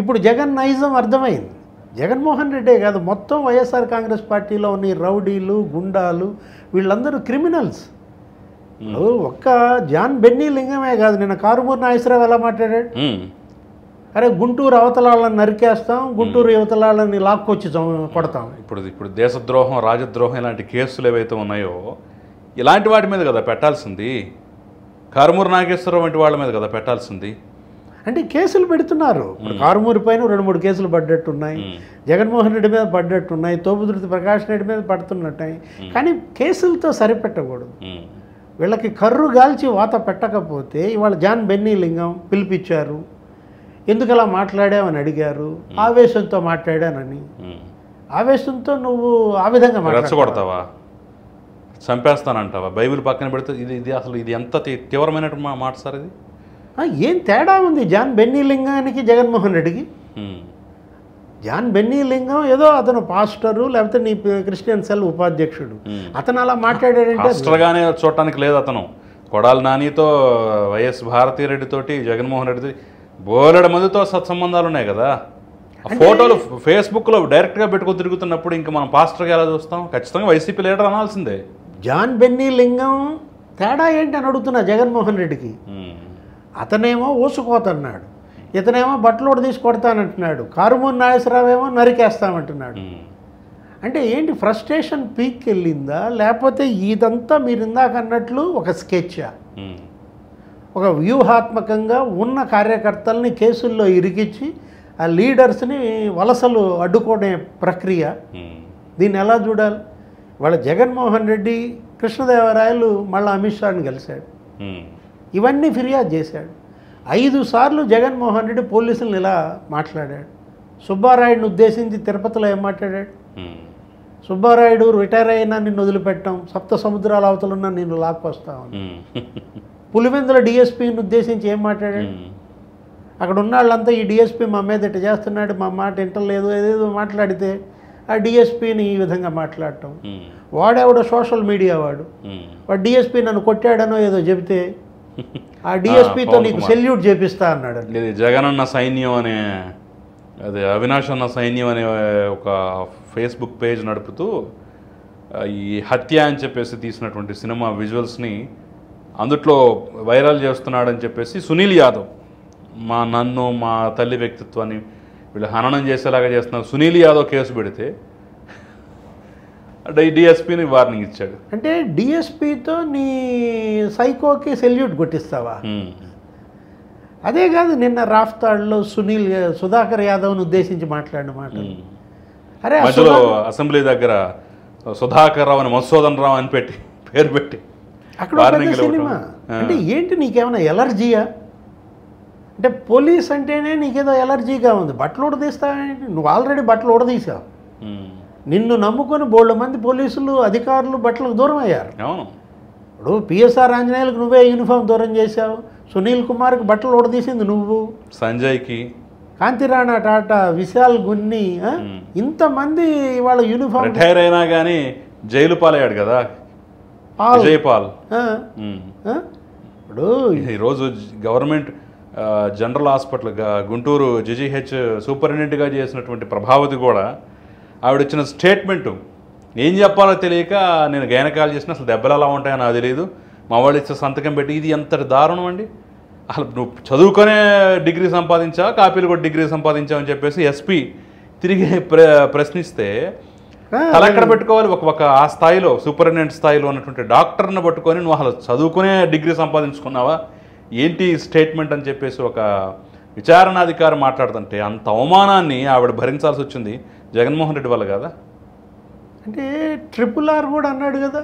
ఇప్పుడు జగన్ నైజం అర్థమైంది. జగన్మోహన్ రెడ్డే కాదు, మొత్తం వైఎస్ఆర్ కాంగ్రెస్ పార్టీలో ఉన్న రౌడీలు, గుండాలు వీళ్ళందరూ క్రిమినల్స్. ఒక్క జాన్ బెన్నీ లింగమే కాదు, నిన్న కారుమూరి నాగేశ్వరరావు ఎలా మాట్లాడాడు? అరే గుంటూరు అవతలాళ్ళని నరికేస్తాం, గుంటూరు యువతలాళ్ళని లాక్కొచ్చి కొడతాం. ఇప్పుడు దేశద్రోహం, రాజద్రోహం ఇలాంటి కేసులు ఏవైతే ఉన్నాయో ఇలాంటి వాటి మీద కదా పెట్టాల్సింది. కారుమూరి నాగేశ్వరరావు వంటి వాళ్ళ మీద కదా పెట్టాల్సింది. అంటే కేసులు పెడుతున్నారు. ఇప్పుడు కారుమూరి పైన 2-3 కేసులు పడ్డట్టున్నాయి, జగన్మోహన్ రెడ్డి మీద పడ్డట్టున్నాయి, తోపుదుర్తి ప్రకాష్ రెడ్డి మీద పడుతున్నట్టాయి. కానీ కేసులతో సరిపెట్టకూడదు. వీళ్ళకి కర్రు గాల్చి వాత పెట్టకపోతే ఇవాళ జాన్ బెన్నీ లింగం పిలిపించారు, ఎందుకు అలా మాట్లాడావని అడిగారు, ఆవేశంతో మాట్లాడానని. ఆవేశంతో నువ్వు ఆ విధంగా రెచ్చగొడతావా, చంపేస్తానంటావా, బైబిల్ పక్కన పెడితే ఇది అసలు ఇది ఎంత తీవ్రమైనటువంటి మాట సార్ ఇది. ఏం తేడా ఉంది జాన్ బెన్నీ లింగానికి జగన్మోహన్ రెడ్డికి? జాన్ బెన్నీ లింగం ఏదో అతను పాస్టరు, లేకపోతే నీ క్రిస్టియన్ సెల్ ఉపాధ్యక్షుడు, అతను అలా మాట్లాడాడంటే పాస్టర్గానే చూడటానికి లేదు. అతను కొడాలి నానితో, వైఎస్ భారతీరెడ్డితోటి, జగన్మోహన్ రెడ్డితో బోలెడ మందితో సత్సంబంధాలు ఉన్నాయి కదా. ఫోటోలు ఫేస్బుక్లో డైరెక్ట్గా పెట్టుకొని తిరుగుతున్నప్పుడు ఇంకా మనం పాస్టర్గా ఎలా చూస్తాం? ఖచ్చితంగా వైసీపీ లీడర్ అనాల్సిందే. జాన్ బెన్నీ లింగం తేడా ఏంటి అని అడుగుతున్నా జగన్మోహన్ రెడ్డికి. అతనేమో ఊసుకోతన్నాడు, ఇతనేమో బట్టలోడు తీసి కొడతానంటున్నాడు, కారుమూరి నాగేశ్వరరావు ఏమో నరికేస్తామంటున్నాడు. అంటే ఏంటి ఫ్రస్ట్రేషన్ పీక్ వెళ్ళిందా, లేకపోతే ఇదంతా మీరు ఇందాక అన్నట్లు ఒక స్కెచ్చా, ఒక వ్యూహాత్మకంగా ఉన్న కార్యకర్తల్ని కేసుల్లో ఇరికించి ఆ లీడర్స్ని వలసలు అడ్డుకునే ప్రక్రియ? దీన్ని ఎలా చూడాలి? వాళ్ళ జగన్మోహన్ రెడ్డి కృష్ణదేవరాయలు మళ్ళీ అమిత్ షాని కలిశాడు, ఇవన్నీ ఫిర్యాదు చేశాడు. 5 సార్లు జగన్మోహన్ రెడ్డి పోలీసులను ఇలా మాట్లాడాడు. సుబ్బారాయుడిని ఉద్దేశించి తిరుపతిలో ఏం మాట్లాడాడు? సుబ్బారాయుడు రిటైర్ అయినా నిన్ను వదిలిపెట్టాం, 7 సముద్రాల అవతలున్నా నిన్ను లాక్కొస్తామని. పులివెందుల డిఎస్పీని ఉద్దేశించి ఏం మాట్లాడాడు? అక్కడ ఉన్న వాళ్ళంతా ఈ డిఎస్పీ మా మీద ఇట్లా చేస్తున్నాడు, మా మాట వింటలేదు, ఏదేదో మాట్లాడితే ఆ డిఎస్పీని ఈ విధంగా మాట్లాడటం. వాడెవడో సోషల్ మీడియా వాడు డిఎస్పీ నన్ను కొట్టాడనో ఏదో చెబితే ఆ డిఎస్పీతో నీకు సెల్యూట్ చేపిస్తా అన్నాడు. ఇది జగనన్న సైన్యం అనే, అదే అవినాష్ అన్న సైన్యం అనే ఒక ఫేస్బుక్ పేజ్ నడుపుతూ ఈ హత్య అని చెప్పేసి తీసినటువంటి సినిమా విజువల్స్ని అందుట్లో వైరల్ చేస్తున్నాడని చెప్పేసి సునీల్ యాదవ్, నన్ను మా తల్లి వ్యక్తిత్వాన్ని వీళ్ళు హననం చేసేలాగా చేస్తున్నారు, సునీల్ యాదవ్ కేసు పెడితే డిఎస్పీని వార్నింగ్ ఇచ్చాడు. అంటే డిఎస్పీతో నీ సైకోకి సెల్యూట్ కొట్టిస్తావా? అదే కాదు, నిన్న రాఫ్తాడ్లో సుధాకర్ యాదవ్ని ఉద్దేశించి మాట్లాడిన మాట. అరే మధ్యలో అసెంబ్లీ దగ్గర సుధాకర్ రావు అని మధుసూదన్ రావు అని పెట్టి పేరు పెట్టి అక్కడ సినిమా. అంటే ఏంటి, నీకేమైనా ఎలర్జీయా? అంటే పోలీస్ అంటేనే నీకేదో ఎలర్జీగా ఉంది. బట్టలు ఉడదీస్తావేంటి? నువ్వు ఆల్రెడీ బట్టలు ఉడదీసావు. నిన్ను నమ్ముకొని బోళ్ళ మంది పోలీసులు అధికారులు బట్టలకు దూరం అయ్యారు. ఇప్పుడు పిఎస్ఆర్ ఆంజనేయులకు నువ్వే యూనిఫామ్ దూరం చేశావు, సునీల్ కుమార్కి బట్టలు ఉడదీసింది నువ్వు, సంజయ్కి, కాంతిరాణా టాటా, విశాల్ గున్ని, ఇంతమంది వాళ్ళ యూనిఫామ్ రిటైర్ అయినా కానీ జైలు పాలయ్యాడు కదా విజయ్ పాల్. ఇప్పుడు ఈరోజు government general hospital Guntur GGH సూపరింటెండెంట్గా చేసినటువంటి ప్రభావతి కూడా ఆవిడ ఇచ్చిన స్టేట్మెంటు ఏం చెప్పాలో తెలియక, నేను గైనకాలజిస్ట్ని, అసలు దెబ్బలు ఎలా ఉంటాయో నాకు తెలియదు, మా వాళ్ళు ఇచ్చే సంతకం పెట్టి, ఇది ఎంతటి దారుణం అండి. అసలు నువ్వు చదువుకొనే డిగ్రీ సంపాదించావు, కాపీలు కూడా డిగ్రీ సంపాదించావు అని చెప్పేసి ఎస్పీ తిరిగి ప్రశ్నిస్తే తలెక్కడ పెట్టుకోవాలి? ఒక ఆ స్థాయిలో సూపరింటెండెంట్ స్థాయిలో ఉన్నటువంటి డాక్టర్ని పట్టుకొని నువ్వు అసలు చదువుకునే డిగ్రీ సంపాదించుకున్నావా ఏంటి స్టేట్మెంట్ అని చెప్పేసి ఒక విచారణాధికారి మాట్లాడుతుంటే అంత అవమానాన్ని ఆవిడ భరించాల్సి వచ్చింది జగన్మోహన్ రెడ్డి వల్ల కదా. అంటే RRR కూడా అన్నాడు కదా,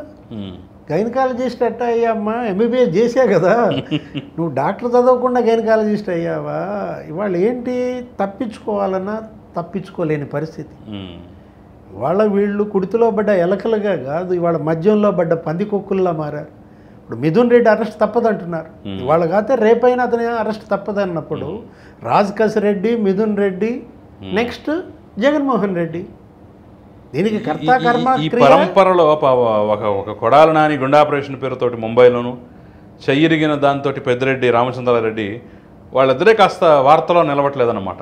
గైనకాలజిస్ట్ ఎట్టా అయ్యామ్మా, ఎంబీబీఎస్ చేసా కదా, నువ్వు డాక్టర్ చదవకుండా గైనకాలజిస్ట్ అయ్యావా? ఇవాళ ఏంటి, తప్పించుకోవాలన్నా తప్పించుకోలేని పరిస్థితి. ఇవాళ వీళ్ళు కుడితిలో పడ్డ ఎలకలుగా కాదు, ఇవాళ మద్యంలో పడ్డ పందికొక్కుల్లా మారారు. ఇప్పుడు మిథున్ రెడ్డి అరెస్ట్ తప్పదంటున్నారు, ఇవాళ కాకపోతే రేపైనా అతని అరెస్ట్ తప్పదన్నప్పుడు రాజ్ రెడ్డి, మిథున్ రెడ్డి, నెక్స్ట్ జగన్మోహన్ రెడ్డి, దీనికి కర్త కర్మ. ఈ పరంపరలో ఒక కొడాలి నాని గుండా ఆపరేషన్ పేరుతోటి ముంబైలోను చెయ్యిరిగిన దాంతో పెద్దిరెడ్డి రామచంద్రారెడ్డి వాళ్ళిద్దరే కాస్త వార్తలో నిలవట్లేదన్నమాట.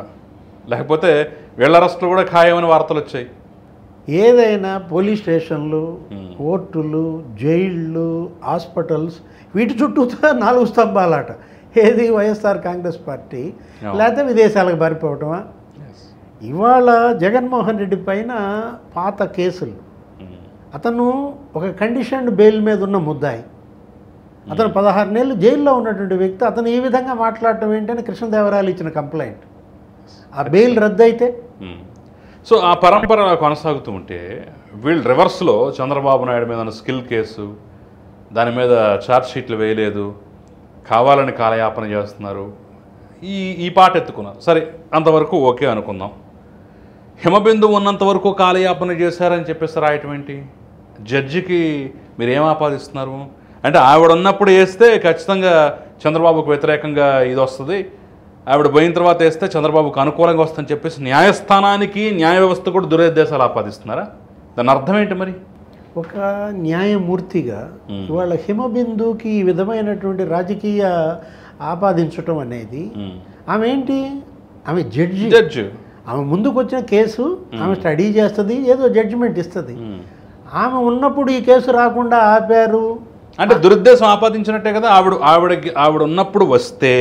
లేకపోతే వీళ్ళ అరెస్టులు కూడా ఖాయమని వార్తలు వచ్చాయి. ఏదైనా పోలీస్ స్టేషన్లు, కోర్టులు, జైళ్ళు, హాస్పిటల్స్, వీటి చుట్టూ 4 స్తంభాలాట. ఏది వైఎస్ఆర్ కాంగ్రెస్ పార్టీ, లేకపోతే విదేశాలకు పారిపోవటమా? ఇవాళ జగన్మోహన్ రెడ్డి పైన పాత కేసులు, అతను ఒక కండిషన్డ్ బెయిల్ మీద ఉన్న ముద్దాయి, అతను 16 నెలలు జైల్లో ఉన్నటువంటి వ్యక్తి అతను ఈ విధంగా మాట్లాడటం ఏంటని కృష్ణదేవరాయలు ఇచ్చిన కంప్లైంట్. ఆ బెయిల్ రద్దు అయితే సో ఆ పరంపర కొనసాగుతూ ఉంటే వీళ్ళు రివర్స్లో చంద్రబాబు నాయుడు మీద ఉన్న స్కిల్ కేసు, దాని మీద ఛార్జ్ షీట్లు వేయలేదు, కావాలని కాలయాపన చేస్తున్నారు, ఈ పాట ఎత్తుకున్నారు. సరే, అంతవరకు ఓకే అనుకుందాం. హిమబిందు ఉన్నంత వరకు కాలయాపన చేశారని చెప్పేసి రాయటం ఏంటి? జడ్జికి మీరు ఏం ఆపాదిస్తున్నారు అంటే ఆవిడ ఉన్నప్పుడు వేస్తే ఖచ్చితంగా చంద్రబాబుకు వ్యతిరేకంగా ఇది వస్తుంది, ఆవిడ పోయిన తర్వాత వేస్తే చంద్రబాబుకు అనుకూలంగా వస్తుందని చెప్పేసి న్యాయస్థానానికి న్యాయ వ్యవస్థ కూడా దురుద్దేశాలు ఆపాదిస్తున్నారా? దాని అర్థం ఏంటి మరి? ఒక న్యాయమూర్తిగా ఇవాళ హిమబిందుకి ఈ విధమైనటువంటి రాజకీయ ఆపాదించటం అనేది, ఆమె ఏంటి, ఆమె జడ్జి, ఆమె ముందుకు వచ్చిన కేసు ఆమె స్టడీ చేస్తుంది, ఏదో జడ్జిమెంట్ ఇస్తుంది. ఆమె ఉన్నప్పుడు ఈ కేసు రాకుండా ఆపారు అంటే దురుద్దేశం ఆపాదించినట్టే కదా. ఆవిడ ఉన్నప్పుడు వస్తే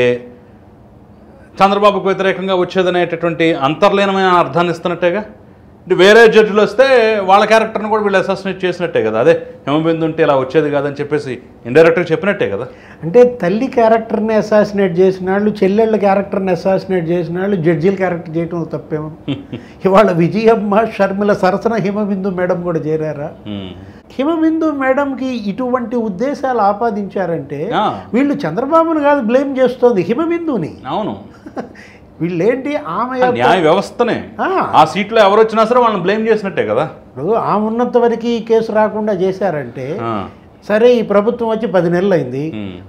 చంద్రబాబుకు వ్యతిరేకంగా వచ్చేదనేటటువంటి అంతర్లీనమైన అర్థాన్ని ఇస్తున్నట్టేగా. వేరే జడ్జిలు వస్తే వాళ్ళ క్యారెక్టర్ని కూడా వీళ్ళు అసాసినేట్ చేసినట్టే కదా. అదే హిమబిందు ఉంటే ఇలా వచ్చేది కాదని చెప్పేసి ఇండైరెక్ట్గా చెప్పినట్టే కదా. అంటే తల్లి క్యారెక్టర్ని అసాసినేట్ చేసిన వాళ్ళు, చెల్లెళ్ళ క్యారెక్టర్ని అసాసినేట్ చేసిన వాళ్ళు జడ్జీల క్యారెక్టర్ చేయటం తప్పేమో. ఇవాళ విజయమ్మ, షర్మిల సరసన హిమబిందు మేడం కూడా చేరారా? హిమబిందు మేడంకి ఇటువంటి ఉద్దేశాలు ఆపాదించారంటే వీళ్ళు చంద్రబాబును కాదు బ్లేమ్ చేస్తోంది, హిమబిందుని. అవును, వీళ్ళేంటి, ఆమె న్యాయ వ్యవస్థనే ఆ సీట్లో ఎవరు వచ్చినా సరే వాళ్ళని బ్లేమ్ చేసినట్టే కదా. ఇప్పుడు ఆమె ఉన్నంత వరకు ఈ కేసు రాకుండా చేశారంటే సరే, ఈ ప్రభుత్వం వచ్చి 10 నెలలు అయింది,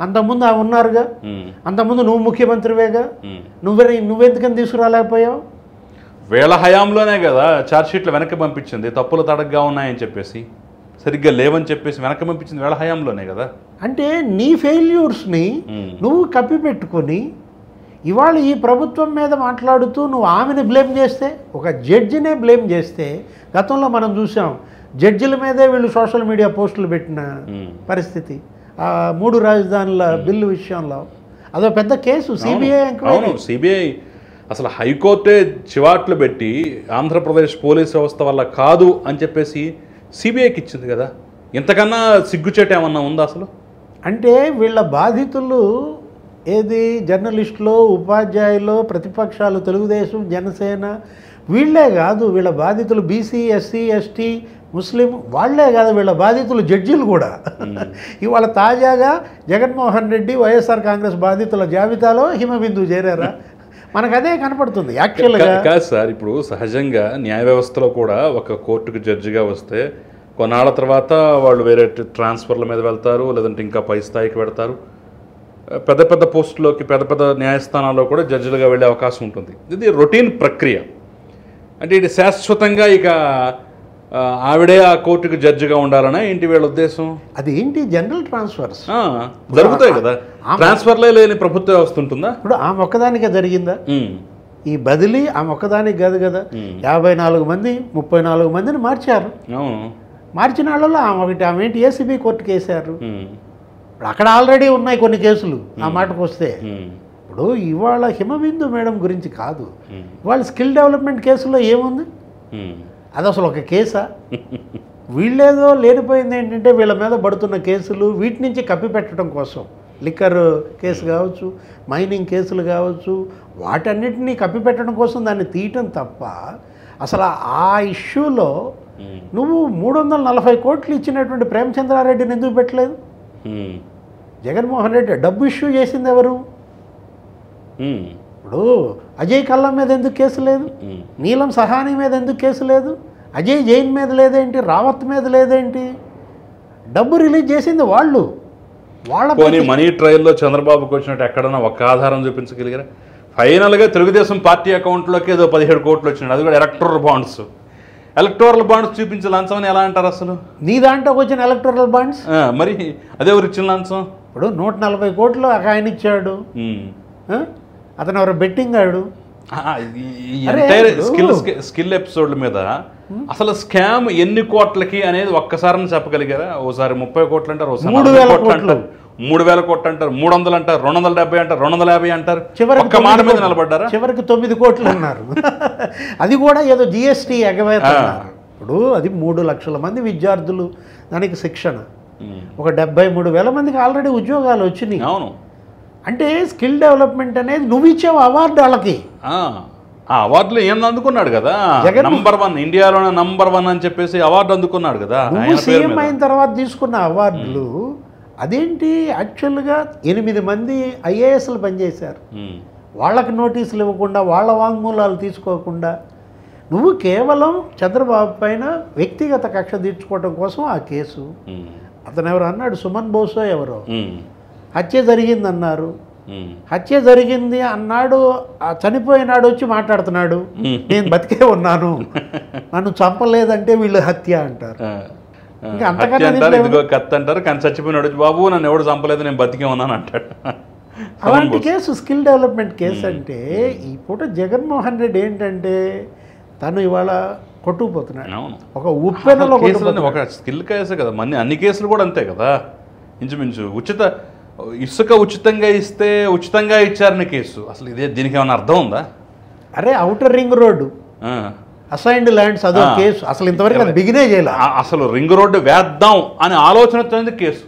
అంతకుముందు ఆమె ఉన్నారుగా, అంతకుముందు నువ్వు ముఖ్యమంత్రివేగా, నువ్వెందుకని తీసుకురాలేకపోయావు? వీళ్ళ హయాంలోనే కదా ఛార్జ్షీట్లు వెనక్కి పంపించింది, తప్పులు తడగ్గా ఉన్నాయని చెప్పేసి, సరిగ్గా లేవని చెప్పేసి వెనక్కి పంపించింది వీళ్ళ హయాంలోనే కదా. అంటే నీ ఫెయిల్యూర్స్ని నువ్వు కప్పిపెట్టుకొని ఇవాళ ఈ ప్రభుత్వం మీద మాట్లాడుతూ నువ్వు ఆమెను బ్లేమ్ చేస్తే, ఒక జడ్జినే బ్లేమ్ చేస్తే, గతంలో మనం చూసాం జడ్జిల మీదే వీళ్ళు సోషల్ మీడియా పోస్టులు పెట్టిన పరిస్థితి. 3 రాజధానుల బిల్లు విషయంలో అదో పెద్ద కేసు, సిబిఐ ఎంక్వైరీ. సిబిఐ అసలు హైకోర్టే చివాట్లు పెట్టి ఆంధ్రప్రదేశ్ పోలీస్ వ్యవస్థ వల్ల కాదు అని చెప్పేసి సిబిఐకి ఇచ్చింది కదా. ఇంతకన్నా సిగ్గుచేట ఏమన్నా ఉందా అసలు? అంటే వీళ్ళ బాధితులు ఏది, జర్నలిస్టులు, ఉపాధ్యాయులు, ప్రతిపక్షాలు, తెలుగుదేశం, జనసేన, వీళ్ళే కాదు వీళ్ళ బాధితులు, బీసీ, ఎస్సీ, ఎస్టీ, ముస్లిం, వాళ్లే కాదు వీళ్ళ బాధితులు జడ్జీలు కూడా. ఇవాళ తాజాగా జగన్మోహన్ రెడ్డి, వైఎస్ఆర్ కాంగ్రెస్ బాధితుల జాబితాలో హిమబిందు చేరారా? మనకు అదే కనపడుతుంది యాక్చువల్గా. కాదు సార్, ఇప్పుడు సహజంగా న్యాయ వ్యవస్థలో కూడా ఒక కోర్టుకు జడ్జిగా వస్తే కొన్నాళ్ళ తర్వాత వాళ్ళు వేరే ట్రాన్స్ఫర్ల మీద వెళ్తారు, లేదంటే ఇంకా పై స్థాయికి పెడతారు, పెద్ద పెద్ద పోస్టులోకి, పెద్ద పెద్ద న్యాయస్థానాల్లో కూడా జడ్జిలుగా వెళ్ళే అవకాశం ఉంటుంది. ఇది రొటీన్ ప్రక్రియ. అంటే ఇది శాశ్వతంగా ఇక ఆవిడే ఆ కోర్టుకు జడ్జిగా ఉండాలనా ఏంటి వీళ్ళ ఉద్దేశం? అది ఏంటి, జనరల్ ట్రాన్స్ఫర్స్ జరుగుతాయి కదా, ట్రాన్స్ఫర్లే లేని ప్రభుత్వ వ్యవస్థ ఉంటుందా? ఇప్పుడు ఆ మొక్కదానికే జరిగిందా ఈ బదిలీ? ఆ మొక్కదానికి కాదు కదా. 54 మంది 34 మందిని మార్చారు. మార్చిన వాళ్ళలో ఆమె ఏంటి, ఏసీబీ కోర్టుకు వేశారు. ఇప్పుడు అక్కడ ఆల్రెడీ ఉన్నాయి కొన్ని కేసులు. ఆ మాటకు వస్తే ఇప్పుడు ఇవాళ హిమబిందు మేడం గురించి కాదు, ఇవాళ స్కిల్ డెవలప్మెంట్ కేసులో ఏముంది? అది అసలు ఒక కేసా? వీళ్ళేదో లేనిపోయింది ఏంటంటే వీళ్ళ మీద పడుతున్న కేసులు వీటి నుంచి కప్పిపెట్టడం కోసం, లిక్కర్ కేసు కావచ్చు, మైనింగ్ కేసులు కావచ్చు, వాటన్నిటినీ కప్పిపెట్టడం కోసం దాన్ని తీయటం తప్ప అసలు ఆ ఇష్యూలో నువ్వు 340 కోట్లు ఇచ్చినటువంటి ప్రేమచంద్రారెడ్డిని ఎందుకు పెట్టలేదు? జగన్మోహన్ రెడ్డి డబ్బు ఇష్యూ చేసింది ఎవరు? ఇప్పుడు అజయ్ కల్లం మీద ఎందుకు కేసు లేదు? నీలం సహానీ మీద ఎందుకు కేసు లేదు? అజయ్ జైన్ మీద లేదేంటి? రావత్ మీద లేదేంటి? డబ్బు రిలీజ్ చేసింది వాళ్ళు. వాళ్ళ మనీ ట్రయల్లో చంద్రబాబుకి వచ్చినట్టు ఎక్కడన్నా ఒక ఆధారం చూపించగలిగారా? ఫైనల్గా తెలుగుదేశం పార్టీ అకౌంట్లోకి ఏదో 17 కోట్లు వచ్చినాడు, అది కూడా ఎలక్టోరల్ బాండ్స్. ఎలక్టోరల్ బాండ్స్ చూపించే లంచం అని ఎలా అంటారు అసలు? నీ దాంట్లోకి వచ్చిన ఎలక్టోరల్ బాండ్స్ మరి అదే ఎవరు ఇచ్చిన లంచం? ఇప్పుడు 140 కోట్లు ఆయన ఇచ్చాడు. అతను ఎవరు బెట్టింగ్ ఆడు. స్కిల్ ఎపిసోడ్ల మీద అసలు స్కామ్ ఎన్ని కోట్లకి అనేది ఒక్కసారి చెప్పగలిగారా? ఓసారి 30 కోట్లు అంటారు, ఓసారి 3,000 కోట్లు, 3,000 కోట్లు అంటారు, 300 అంటారు, 270 అంటారు, 250 అంటారు. ఒక్క మాట మీద నిలబడ్డారా? చివరికి 9 కోట్లు అన్నారు. అది కూడా ఏదో జిఎస్టీ ఎగవేత. ఇప్పుడు అది 3 లక్షల మంది విద్యార్థులు, దానికి శిక్షణ. ఒక 73,000 మందికి ఆల్రెడీ ఉద్యోగాలు వచ్చినాయి. అవును. అంటే స్కిల్ డెవలప్మెంట్ అనేది నువ్వు ఇచ్చావు అవార్డు వాళ్ళకి. ఆ అవార్డులు ఏం అందుకున్నాడు కదా, జగన్ నంబర్ 1 ఇండియాలోనే నంబర్ 1 అని చెప్పేసి అవార్డు అందుకున్నాడు కదా నువ్వు ఆయన పేరు సీఎం మీద. అయిన తర్వాత తీసుకున్న అవార్డులు అదేంటి? యాక్చువల్గా 8 మంది ఐఏఎస్లు పనిచేశారు. వాళ్ళకి నోటీసులు ఇవ్వకుండా, వాళ్ళ వాంగ్మూలాలు తీసుకోకుండా, నువ్వు కేవలం చంద్రబాబు పైన వ్యక్తిగత కక్ష తీర్చుకోవడం కోసం ఆ కేసు. అతను ఎవరు అన్నాడు, సుమన్ బోసో ఎవరో, హత్య జరిగిందన్నారు. హత్య జరిగింది అన్నాడు, ఆ చనిపోయినాడు వచ్చి మాట్లాడుతున్నాడు, నేను బతికే ఉన్నాను, నన్ను చంపలేదంటే వీళ్ళు హత్య అంటారు. ఇంకా అంతకన్నా కత్తి అంటారు, కానీ చచ్చిపోయినాడు బాబు నన్ను ఎవడు చంపలేదు నేను బతికే ఉన్నాను అంటాడు. అలాంటి కేసు స్కిల్ డెవలప్మెంట్ కేసు. అంటే ఈ పూట జగన్మోహన్ రెడ్డి ఏంటంటే తను ఇవాళ కొట్టుకుపోతున్నాడు. ఒక ఉప్పెనలో ఒక స్కిల్ కేసే కదా, అన్ని కేసులు కూడా అంతే కదా ఇంచుమించు. ఇసుక ఉచితంగా ఇస్తే ఉచితంగా ఇచ్చారని కేసు, అసలు దీనికి ఏమైనా అర్థం ఉందా? అరే outer ring road assigned lands అదో కేసు, అసలు ఇంతవరకు అది బిగినే చేయాలి. అసలు రింగ్ రోడ్డు వేద్దాం అనే ఆలోచనతో కేసు.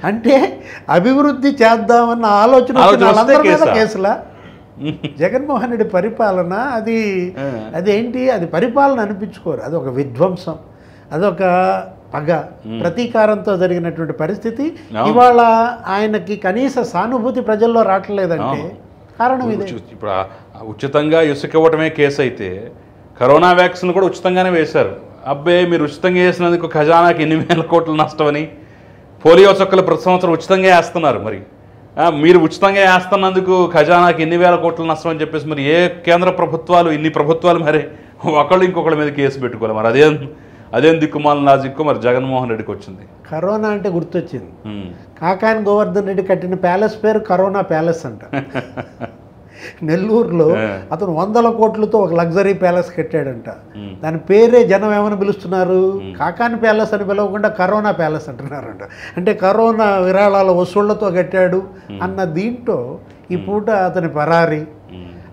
అంటే అభివృద్ధి చేద్దామన్న ఆలోచన కేసులా? జగన్మోహన్ రెడ్డి పరిపాలన అదేంటి, అది పరిపాలన అనిపించుకోరు, అది ఒక విధ్వంసం, అదొక పగ, ప్రతీకారంతో జరిగినటువంటి పరిస్థితి. ఇవాళ ఆయనకి కనీస సానుభూతి ప్రజల్లో రావట్లేదంటే కారణం ఇదే. ఇప్పుడు ఉచితంగా ఇసుక ఇవ్వటమే కేసు అయితే కరోనా వ్యాక్సిన్ కూడా ఉచితంగానే వేశారు. అబ్బే మీరు ఉచితంగా వేసినందుకు ఖజానాకి 8,000 కోట్ల నష్టమని, పోలియో చుక్కలు ప్రతి సంవత్సరం ఉచితంగా వేస్తున్నారు, మరి మీరు ఉచితంగా వేస్తున్నందుకు ఖజానాకి 8,000 కోట్ల నష్టం అని చెప్పేసి మరి ఏ కేంద్ర ప్రభుత్వాలు, ఇన్ని ప్రభుత్వాలు మరి ఒకళ్ళు ఇంకొకళ్ళ మీద కేసు పెట్టుకోవాలి. మరి అదేం దిక్కుమాల లాజిక్కు మరి జగన్మోహన్ రెడ్డికి వచ్చింది. కరోనా అంటే గుర్తొచ్చింది, కాకాని గోవర్ధన్ రెడ్డి కట్టిన ప్యాలెస్ పేరు కరోనా ప్యాలెస్ అంట. నెల్లూరులో అతను 100 కోట్లతో ఒక లగ్జరీ ప్యాలెస్ కట్టాడంట. దాని పేరే జనం ఏమని పిలుస్తున్నారు, కాకాని ప్యాలెస్ అని పిలవకుండా కరోనా ప్యాలెస్ అంటున్నారంట. అంటే కరోనా విరాళాల వసూళ్లతో కట్టాడు అన్న దీంట్లో ఈ పూట అతని పరారీ.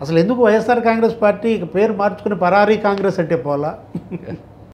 అసలు ఎందుకు వైఎస్ఆర్ కాంగ్రెస్ పార్టీ పేరు మార్చుకుని పరారీ కాంగ్రెస్ అంటే పోలా?